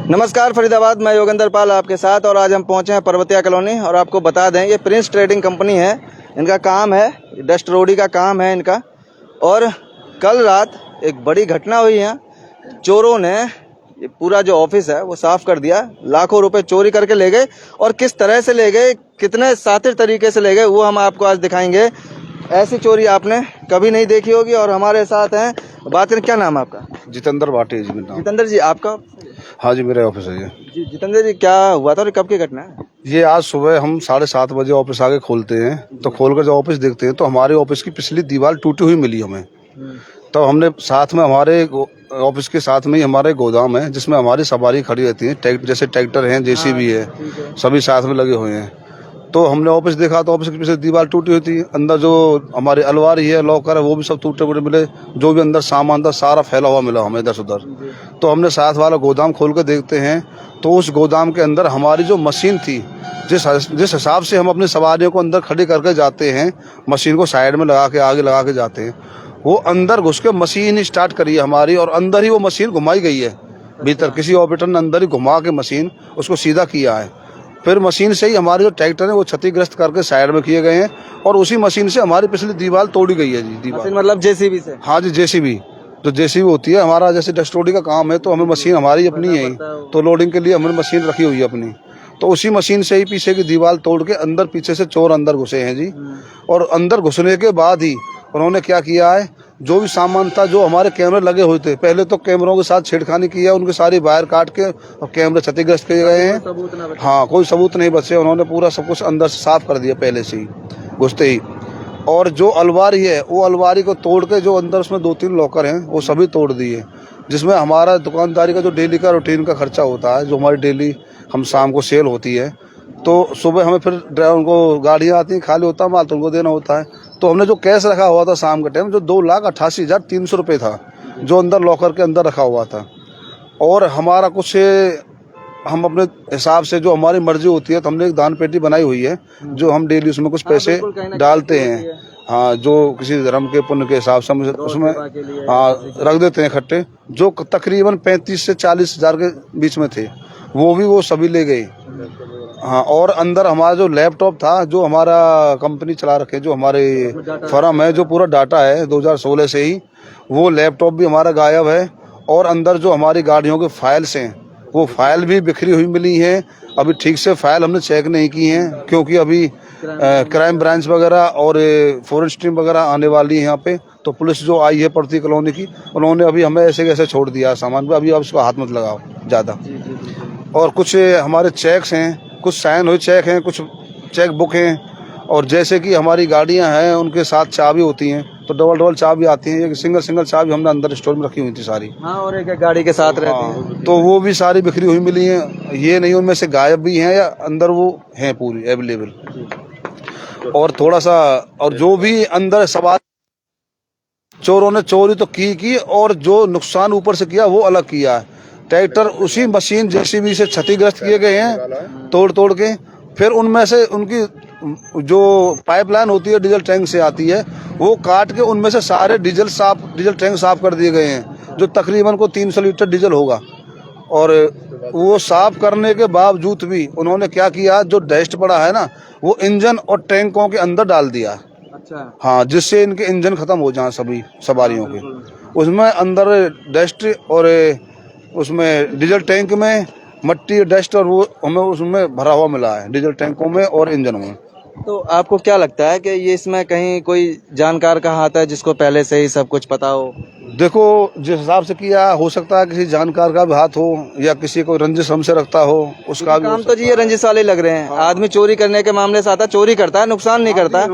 नमस्कार फरीदाबाद, मैं योगेंद्र पाल आपके साथ। और आज हम पहुंचे हैं पर्वतिया कॉलोनी। और आपको बता दें, ये प्रिंस ट्रेडिंग कंपनी है, इनका काम है डस्ट रोडी का काम है इनका। और कल रात एक बड़ी घटना हुई है। चोरों ने ये पूरा जो ऑफिस है वो साफ कर दिया, लाखों रुपए चोरी करके ले गए। और किस तरह से ले गए, कितने शातिर तरीके से ले गए, वो हम आपको आज दिखाएंगे। ऐसी चोरी आपने कभी नहीं देखी होगी। और हमारे साथ हैं, बात करें, क्या नाम है आपका? जितेंद्र भाटी जी। जितेंद्र जी, आपका? हाँ जी, मेरा ऑफिस है ये। जी जितेंद्र जी, क्या हुआ था और कब की घटना है? ये आज सुबह हम 7:30 बजे ऑफिस आके खोलते हैं, तो खोलकर जब ऑफिस देखते हैं तो हमारे ऑफिस की पिछली दीवार टूटी हुई मिली हमें। तो हमने साथ में, हमारे ऑफिस के साथ में ही हमारे गोदाम है जिसमें हमारी सवारी खड़ी रहती है, जैसे ट्रैक्टर है, जेसीबी है, सभी साथ में लगे हुए हैं। तो हमने ऑफिस देखा तो ऑफिस की पीछे दीवार टूटी हुई थी। अंदर जो हमारी अलमारी है, लॉकर है, वो भी सब टूटे फूटे मिले। जो भी अंदर सामान था सारा फैला हुआ मिला हमें इधर से उधर। तो हमने साथ वाला गोदाम खोल कर देखते हैं तो उस गोदाम के अंदर हमारी जो मशीन थी, जिस हिसाब से हम अपनी सवारियों को अंदर खड़ी करके जाते हैं, मशीन को साइड में लगा के आगे लगा के जाते हैं, वो अंदर घुस के मशीन ही स्टार्ट करी है हमारी। और अंदर ही वो मशीन घुमाई गई है भीतर। किसी ऑपरेटर ने अंदर ही घुमा के मशीन उसको सीधा किया है। फिर मशीन से ही हमारे जो ट्रैक्टर है वो क्षतिग्रस्त करके साइड में किए गए हैं। और उसी मशीन से हमारी पिछली दीवार तोड़ी गई है जी। दीवार मतलब जेसीबी से? हाँ जी, जेसीबी। जो जेसीबी होती है, हमारा जैसे डस्ट लोडिंग का काम है तो हमें मशीन हमारी अपनी है, तो लोडिंग के लिए हमने मशीन रखी हुई है अपनी। तो उसी मशीन से ही पीछे की दीवार तोड़ के अंदर, पीछे से चोर अंदर घुसे हैं जी। और अंदर घुसने के बाद ही उन्होंने क्या किया है, जो भी सामान था, जो हमारे कैमरे लगे हुए थे, पहले तो कैमरों के साथ छेड़खानी की है, उनके सारी वायर काट के और कैमरे क्षतिग्रस्त किए गए हैं। हाँ, कोई सबूत नहीं बचे। उन्होंने पूरा सब कुछ अंदर से साफ कर दिया पहले से ही घुसते ही। और जो अलमारी है, वो अलमारी को तोड़ के, जो अंदर उसमें 2-3 लॉकर हैं, वो सभी तोड़ दिए। जिसमें हमारा दुकानदारी का जो डेली का रूटीन का खर्चा होता है, जो हमारी डेली हम शाम को सेल होती है, तो सुबह हमें फिर ड्राइवर को गाड़ियाँ आती हैं, खाली होता है माल तो उनको देना होता है। तो हमने जो कैश रखा हुआ था शाम के टाइम, जो 2,88,300 रुपये था, जो अंदर लॉकर के अंदर रखा हुआ था। और हमारा कुछ, हम अपने हिसाब से जो हमारी मर्जी होती है, तो हमने एक दान पेटी बनाई हुई है, जो हम डेली उसमें कुछ पैसे डालते हैं। हाँ, जो किसी धर्म के पुण्य के हिसाब से हम उसमें हाँ रख देते हैं इकट्ठे, जो तकरीबन 35 से 40 हज़ार के बीच में थे। वो सभी ले गए। हाँ, और अंदर हमारा जो लैपटॉप था, जो हमारा कंपनी चला रखे, जो हमारे फर्म है, जो पूरा डाटा है 2016 से ही, वो लैपटॉप भी हमारा गायब है। और अंदर जो हमारी गाड़ियों के फाइल्स हैं, वो फाइल भी बिखरी हुई मिली है। अभी ठीक से फाइल हमने चेक नहीं की हैं, क्योंकि अभी क्राइम ब्रांच वगैरह और फॉरेंसिक टीम वगैरह आने वाली है यहाँ पे। तो पुलिस जो आई है पर्वतिया कॉलोनी की, उन्होंने अभी हमें ऐसे कैसे छोड़ दिया सामान पे। अभी आप उसको हाथ मत लगाओ ज़्यादा। और कुछ हमारे चेक्स हैं, कुछ साइन हुए चेक हैं, कुछ चेक बुक हैं। और जैसे कि हमारी गाड़ियां हैं, उनके साथ चाबी होती हैं, तो डबल चाबी आती हैं। एक सिंगल चाबी हमने अंदर स्टोर में रखी हुई थी सारी। हाँ, और एक गाड़ी के साथ रहती है, तो वो भी सारी बिखरी हुई मिली हैं। ये नहीं उनमें से गायब भी हैं, या अंदर वो हैं पूरी अवेलेबल। और थोड़ा सा, और जो भी अंदर सवाल, चोरों ने चोरी तो की, और जो नुकसान ऊपर से किया वो अलग किया है। ट्रैक्टर उसी मशीन जेसीबी से क्षतिग्रस्त किए गए हैं तोड़ के। फिर उनमें से उनकी जो पाइपलाइन होती है, डीजल टैंक से आती है, वो काट के उनमें से सारे डीजल टैंक साफ कर दिए गए हैं, जो तकरीबन को 300 लीटर डीजल होगा। और वो साफ करने के बावजूद भी उन्होंने क्या किया, जो डस्ट पड़ा है ना, वो इंजन और टैंकों के अंदर डाल दिया। अच्छा। हाँ, जिससे इनके इंजन खत्म हो जाए सभी सवारियों के। उसमें अंदर डस्ट, और उसमें डीजल टैंक में मट्टी, डस्ट, और वो हमें उसमें भरा हुआ मिला है डीजल टैंकों में और इंजनों में। तो आपको क्या लगता है कि ये इसमें कहीं कोई जानकार का हाथ है, जिसको पहले से ही सब कुछ पता हो? देखो, जिस हिसाब से किया, हो सकता है किसी जानकार का भी हाथ हो, या किसी को रंजिश हमसे रखता हो, उसका भी काम तो जी ये रंजिश वाले लग रहे हैं। आदमी चोरी करने के मामले से आता, चोरी करता है, नुकसान नहीं करता,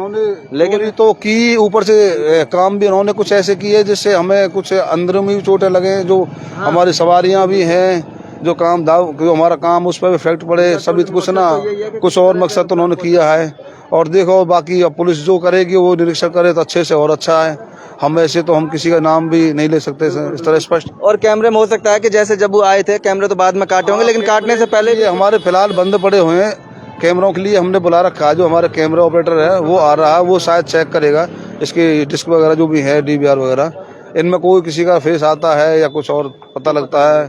लेकिन तो की ऊपर से काम भी इन्होंने कुछ ऐसे किए जिससे हमें कुछ अंदर में भी चोटें लगे। जो हमारी सवारियां भी हैं, जो जो हमारा काम, उस पर भी इफेक्ट पड़े, सभी कुछ ना कुछ और मकसद तो उन्होंने किया है। और देखो, बाकी अब पुलिस जो करेगी, वो निरीक्षण करे तो अच्छे से और अच्छा है। हम ऐसे तो हम किसी का नाम भी नहीं ले सकते इस तरह स्पष्ट। और कैमरे में हो सकता है कि जैसे जब वो आए थे, कैमरे तो बाद में काटे होंगे, लेकिन काटने से पहले ये हमारे फिलहाल बंद पड़े हुए हैं। कैमरों के लिए हमने बुला रखा है, जो हमारे कैमरा ऑपरेटर है वो आ रहा है, वो शायद चेक करेगा इसकी डिस्क वगैरह जो भी है, DVR वगैरह, इनमें कोई किसी का फेस आता है या कुछ और पता लगता है।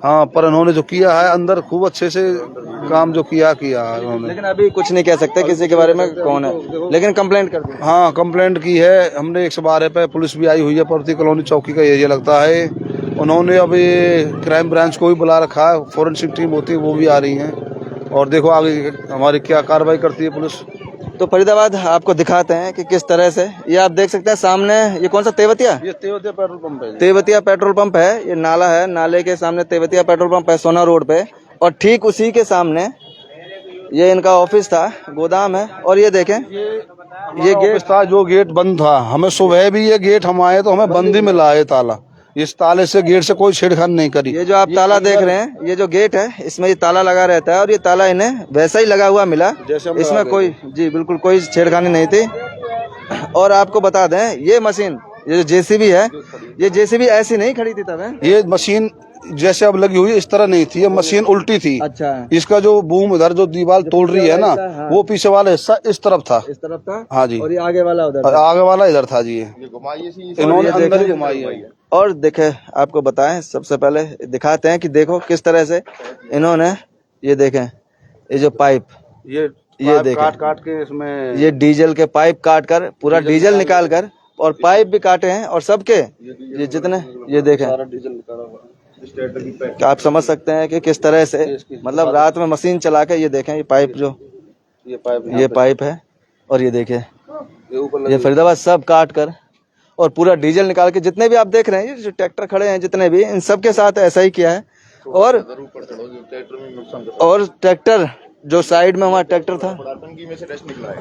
हाँ, पर इन्होंने जो किया है अंदर खूब अच्छे से काम जो किया है उन्होंने। लेकिन अभी कुछ नहीं कह सकते किसी के बारे में कौन है, लेकिन कंप्लेंट कर दी। हाँ, कंप्लेंट की है हमने 112 पे, पुलिस भी आई हुई है, परवती कॉलोनी चौकी का एरिया लगता है। उन्होंने अभी क्राइम ब्रांच को भी बुला रखा है, फॉरेंसिक टीम होती है वो भी आ रही है, और देखो आगे हमारी क्या कार्रवाई करती है पुलिस। तो फरीदाबाद आपको दिखाते हैं कि किस तरह से, ये आप देख सकते हैं सामने, ये कौन सा तेवतिया ये तेवतिया पेट्रोल पंप है। तेवतिया पेट्रोल पंप है, ये नाला है, नाले के सामने तेवतिया पेट्रोल पंप है सोना रोड पे, और ठीक उसी के सामने ये इनका ऑफिस था, गोदाम है। और ये देखें, ये गेट था, जो गेट बंद था, हमें सुबह भी ये गेट हम आए तो हमें बंद ही मिला है ताला। इस ताले से, गेट से कोई छेड़खानी नहीं करी। ये जो आप ताला देख रहे हैं, ये जो गेट है, इसमें ये ताला लगा रहता है, और ये ताला इन्हें वैसा ही लगा हुआ मिला, इसमें कोई, जी बिल्कुल कोई छेड़खानी नहीं थी। और आपको बता दें, ये मशीन, ये जो जेसीबी है, ये जेसीबी ऐसी नहीं खड़ी थी तब है? ये मशीन जैसे अब लगी हुई है इस तरह नहीं थी, ये मशीन उल्टी थी। अच्छा, इसका जो बूम इधर जो दीवार तोड़ रही है ना, हाँ। वो पीछे वाला हिस्सा इस तरफ था। इस तरफ था, हाँ जी, और ये आगे वाला उधर और था। आगे वाला इधर था जी। इन्होंने अंदर ही घुमाई है। और देखे, आपको बताएं, सबसे पहले दिखाते हैं कि देखो किस तरह से इन्होंने, ये देखें, ये जो पाइप, ये देखें, काट के इसमें ये डीजल के पाइप काट कर, पूरा डीजल निकाल कर, और पाइप भी काटे हैं, और सबके ये जितने, ये देखें, आप समझ सकते हैं कि किस तरह से, मतलब रात में मशीन चला के, ये देखें, ये पाइप जो, ये पाइप है, और ये देखें, ये फरीदाबाद सब काट कर और पूरा डीजल निकाल के, जितने भी आप देख रहे हैं, ये जो ट्रैक्टर खड़े हैं जितने भी, इन सब के साथ ऐसा ही किया है। और ट्रैक्टर जो साइड में हमारा ट्रैक्टर था,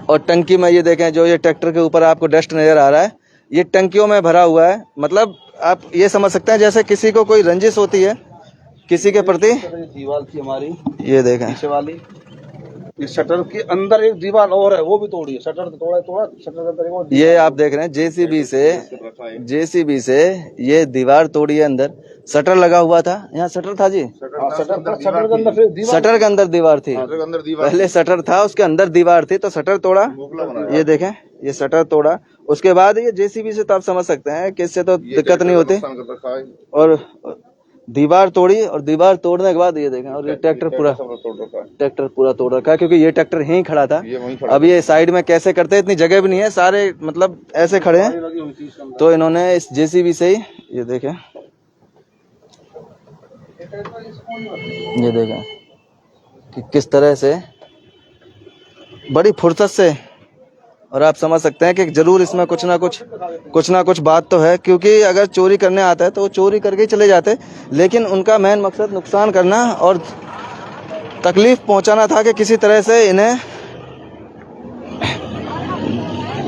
और टंकी में ये देखें, जो ये ट्रैक्टर के ऊपर आपको डस्ट नजर आ रहा है, ये टंकियों में भरा हुआ है। मतलब आप ये समझ सकते हैं जैसे किसी को कोई रंजिश होती है किसी के प्रति। दीवार थी हमारी, ये देखें, पीछे वाली, इस शटर के अंदर एक दीवार और है, वो भी तोड़ी है। शटर तोड़ा शटर के अंदर एक, ये आप देख रहे हैं जेसीबी से ये दीवार तोड़ी है। अंदर शटर लगा हुआ था, यहाँ शटर था जी, शटर के अंदर दीवार थी, पहले शटर था, उसके अंदर दीवार थी, तो शटर तोड़ा। ये देखें, ये शटर तोड़ा, उसके बाद ये जेसीबी से तो आप समझ सकते हैं कि इससे तो दिक्कत नहीं होती। और दीवार तोड़ी, और दीवार तोड़ने के बाद ये देखें, और ये ट्रैक्टर पूरा तोड़ रखा है, क्योंकि ये ट्रैक्टर यहीं खड़ा था। अब ये साइड में कैसे करते हैं, इतनी जगह भी नहीं है, सारे मतलब ऐसे खड़े हैं, तो इन्होंने इस जेसीबी से ही, ये देखें, ये देखें कि किस तरह से बड़ी फुर्सत से। और आप समझ सकते हैं कि जरूर इसमें कुछ ना कुछ बात तो है, क्योंकि अगर चोरी करने आता है तो वो चोरी करके ही चले जाते, लेकिन उनका मेन मकसद नुकसान करना और तकलीफ पहुंचाना था, कि किसी तरह से इन्हें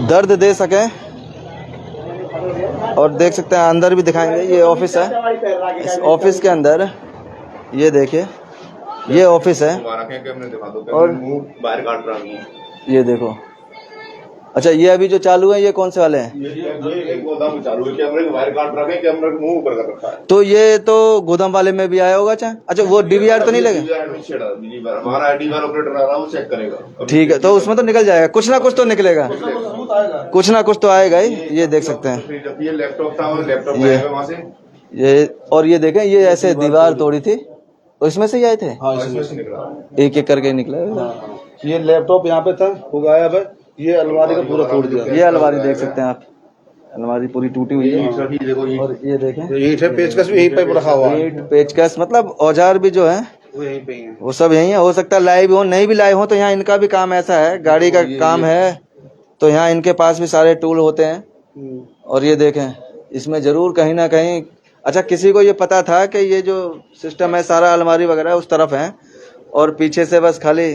दर्द दे सके। और देख सकते हैं अंदर भी दिखाएंगे, ये ऑफिस है, इस ऑफिस के अंदर ये देखिए, ये ऑफिस है, और ये देखो, अच्छा ये अभी जो चालू है, ये कौन से वाले हैं? ये गोदाम चालू है, कैमरे के वायर काट रखे हैं, कैमरे के मुंह ऊपर कर रखा है। तो ये तो गोदाम वाले में भी आया होगा। अच्छा वो डीवीआर तो नहीं लगे? हमारा डीवीआर ऑपरेटर आ रहा है, वो चेक करेगा। ठीक है, तो उसमें तो निकल जाएगा, कुछ ना कुछ तो निकलेगा, कुछ ना कुछ तो आएगा ही। ये देख सकते हैं, ये लैपटॉप था, लैपटॉप आएगा वहाँ से ये, और ये देखें, ये ऐसे दीवार तोड़ी थी, इसमें से ही आए थे, एक एक करके निकला। ये लैपटॉप यहाँ पे था, वो गायब है। ये अलमारी का पूरा तोड़ दिया। ये अलमारी देख सकते हैं आप, अलमारी पूरी टूटी हुई है। और ये देखें, ईंट है, पेचकस भी यहीं पे रखा हुआ है। ईंट, पेचकस, मतलब औजार भी जो है वो यहीं पे ही है। वो सब यहीं है। हो सकता है लाए भी हो, नहीं भी लाए हो, तो यहाँ इनका भी काम ऐसा है, गाड़ी का काम है, तो यहाँ इनके पास भी सारे टूल होते हैं। और ये देखें, इसमें जरूर कहीं ना कहीं, अच्छा किसी को ये पता था कि ये जो सिस्टम है सारा अलमारी वगैरह उस तरफ है, और पीछे से बस खाली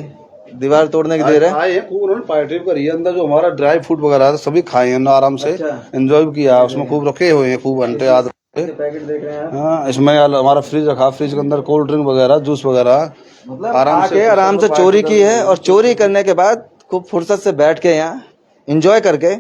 दीवार तोड़ने की देर है। आए हैं, खूब उन्होंने पार्टी करी है। अंदर जो हमारा ड्राई फ्रूट वगैरह था सभी खाए हैं आराम से, एंजॉय भी किया। उसमें खूब रखे हुए हैं, खूब घंटे याद। पैकेट देख रहे हैं। हाँ, इसमें हमारा फ्रिज रखा, फ्रिज के अंदर कोल्ड ड्रिंक वगैरह, जूस वगैरह, मतलब आराम से चोरी की है। और चोरी करने के बाद खूब फुर्सत से बैठ के यहाँ एंजॉय करके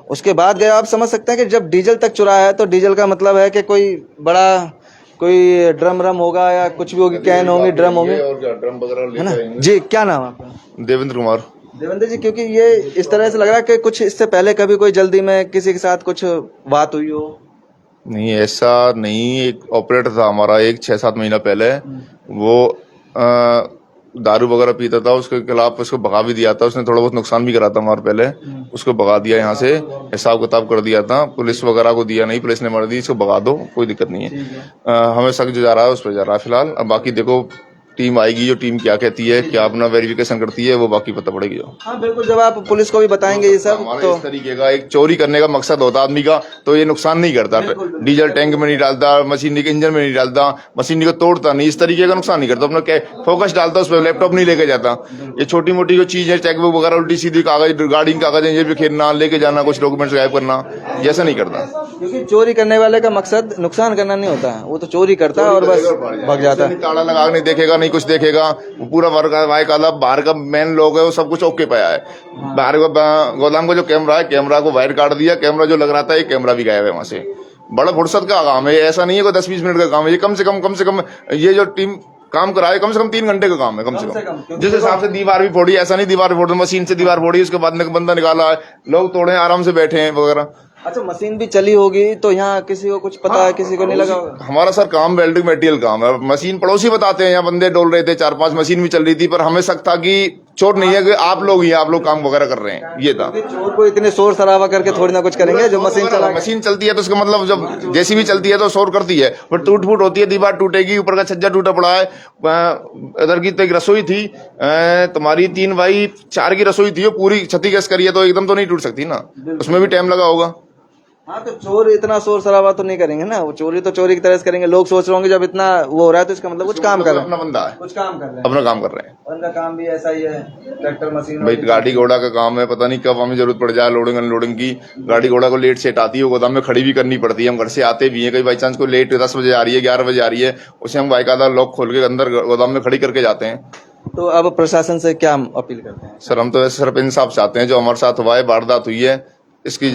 उसके बाद गए। आप समझ सकते हैं कि जब डीजल तक चुराया है, तो डीजल का मतलब है कि कोई बड़ा, कोई ड्रम होगा या कुछ भी होगी, कैन होंगी, ड्रम होंगे, ड्रम वगैरह है ना जी। क्या नाम है आपका? देवेंद्र कुमार। देवेंद्र जी, क्योंकि ये इस तरह से लग रहा है कि कुछ इससे पहले कभी कोई जल्दी में किसी के साथ कुछ बात हुई हो। नहीं, ऐसा नहीं। एक ऑपरेटर था हमारा, एक 6-7 महीना पहले, वो दारू वगैरह पीता था, उसके खिलाफ उसको भगा भी दिया था। उसने थोड़ा बहुत नुकसान भी करा था हमारे पहले, उसको भगा दिया, यहाँ से हिसाब किताब कर दिया था। पुलिस वगैरह को दिया नहीं, पुलिस ने मर दी, इसको भगा दो, कोई दिक्कत नहीं है। हमें शक जो जा रहा है उस पर जा रहा है फिलहाल। अब बाकी देखो टीम आएगी, जो टीम क्या कहती है, क्या अपना वेरिफिकेशन करती है, वो बाकी पता पड़ेगी। जो हाँ बिल्कुल, जब आप पुलिस को भी बताएंगे ये सब तो इस तरीके का एक चोरी करने का मकसद होता आदमी का, तो ये नुकसान नहीं करता। डीजल टैंक में नहीं डालता, मशीन के इंजन में नहीं डालता, मशीन को तोड़ता नहीं, इस तरीके का नुकसान नहीं करता। अपना फोकस डालता उस पर, लैपटॉप नहीं लेके जाता। ये छोटी मोटी जो चीज है, चेकबुक वगैरह, उल्टी सीधी कागज, गाड़ी के कागज ये भी खेलना, लेके जाना, कुछ डॉक्यूमेंट्स गायब करना, जैसा नहीं करता। क्योंकि चोरी करने वाले का मकसद नुकसान करना नहीं होता है, वो तो चोरी करता है और बस भाग जाता है। ताला लगा नहीं देखेगा, नहीं कुछ देखेगा, वो पूरा वर्क वाला बाहर का मेन लोग है, वो सब कुछ ओके पाया है। बाहर गोदाम का जो कैमरा है, कैमरा को वायर काट दिया, कैमरा जो लग रहा था, ये कैमरा भी गायब है वहां से। बड़ा फुर्सत का काम है, ऐसा नहीं है कोई 10-20 मिनट का काम है। ये कम से कम ये जो टीम काम कराए, कम से कम 3 घंटे का काम है, कम से कम। जिस हिसाब से दीवार भी फोड़ी, ऐसा नहीं दीवार फोड़, मशीन से दीवार फोड़ी, उसके बाद में बंदा निकाला है, लोग तोड़े आराम से बैठे हैं वगैरह। अच्छा, मशीन भी चली होगी तो यहाँ किसी को कुछ पता है, किसी को नहीं लगा होगा? हमारा सर काम वेल्डिंग मटेरियल काम है। मशीन पड़ोसी बताते हैं, यहाँ बंदे डोल रहे थे, 4-5 मशीन भी चल रही थी, पर हमें शक था कि चोर नहीं है, कि आप लोग ही आप लोग काम वगैरह कर रहे हैं, ये था। चोर को इतने शोर शराबा करके थोड़ी ना कुछ करेंगे। जो मशीन चला, मशीन चलती है तो उसका मतलब, जब जेसीबी चलती है तो शोर करती है, पर टूट फूट होती है, दीवार टूटेगी, ऊपर का छज्जा टूटा पड़ा है। इधर की तो एक रसोई थी, तुम्हारी 3x4 की रसोई थी, वो पूरी क्षति कैसे करी है, तो एकदम तो नहीं टूट सकती ना, उसमें भी टाइम लगा होगा। हाँ तो चोर इतना शोर शराबा तो नहीं करेंगे ना, वो चोरी तो चोरी की तरह से करेंगे। लोग सोच रहे होंगे जब इतना वो हो रहा है तो इसका मतलब कुछ काम कर रहे हैं, अपना बंदा है, कुछ काम कर रहे हैं, अपना काम कर रहे हैं। उनका काम भी ऐसा ही है, ट्रैक्टर मशीन भाई गाड़ी घोड़ा का काम है, पता नहीं कब हमें जरूरत पड़ जाए लोडिंग अनलोडिंग की। गाड़ी घोड़ा को लेट सेट आती है, गोदाम में खड़ी भी करनी पड़ती है। हम घर से आते भी हैं, कहीं बाई चांस को लेट 10 बजे आ रही है, 11 बजे आ रही है, उसे हम बाकायदा लॉक खोल के अंदर गोदाम में खड़ी करके जाते हैं। तो अब प्रशासन से क्या अपील करते हैं? सर हम तो वैसे सिर्फ इंसाफ चाहते हैं। जो हमारे साथ हुआ है, वारदात हुई है, इसकी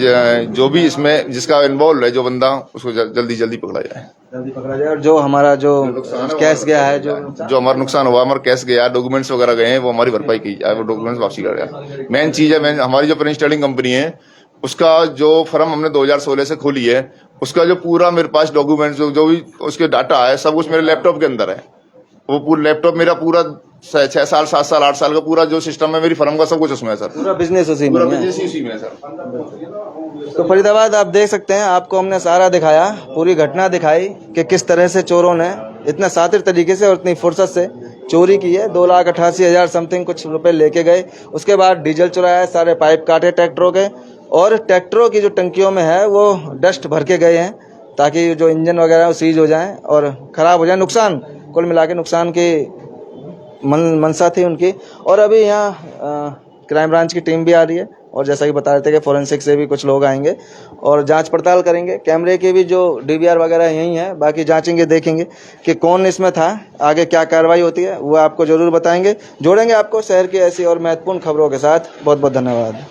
जो भी इसमें जिसका इन्वॉल्व है, जो बंदा, उसको जल्दी पकड़ा जाए, जल्दी पकड़ा जाए। और जो हमारा जो कैश गया है, जो हमारा नुकसान हुआ, हमारा कैश गया, डॉक्यूमेंट्स वगैरह गए हैं, वो हमारी भरपाई की जाए, वो डॉक्यूमेंट्स वापसी कर जाए। मेन चीज है, हमारी जो प्रिंस ट्रेडिंग कंपनी है, उसका जो फर्म हमने 2016 से खोली है, उसका जो पूरा मेरे पास डॉक्यूमेंट्स, जो भी उसके डाटा है, सब कुछ मेरे लैपटॉप के अंदर है। वो पूरा लैपटॉप मेरा पूरा 6 साल 7 साल 8 साल का पूरा जो सिस्टम है मेरी फर्म का, सब कुछ उसमें है सर। पूरा बिजनेस उसी में है। उसी में है सर। तो फरीदाबाद आप देख सकते हैं, आपको हमने सारा दिखाया, पूरी घटना दिखाई कि किस तरह से चोरों ने इतना शातिर तरीके से और इतनी फुर्सत से चोरी की है। 2,88,000 समथिंग कुछ रुपए लेके गए। उसके बाद डीजल चुराया, सारे पाइप काटे ट्रैक्टरों के, और ट्रैक्टरों की जो टंकियों में है वो डस्ट भर के गए हैं, ताकि जो इंजन वगैरह वो सीज हो जाएं और ख़राब हो जाए। नुकसान, कुल मिला के नुकसान की मनसा थी उनकी। और अभी यहाँ क्राइम ब्रांच की टीम भी आ रही है, और जैसा कि बता रहे थे कि फोरेंसिक से भी कुछ लोग आएंगे और जांच पड़ताल करेंगे। कैमरे के भी जो डीवीआर वगैरह यही है, बाकी जांचेंगे, देखेंगे कि कौन इसमें था, आगे क्या कार्रवाई होती है वो आपको ज़रूर बताएंगे। जोड़ेंगे आपको शहर की ऐसी और महत्वपूर्ण खबरों के साथ। बहुत बहुत धन्यवाद।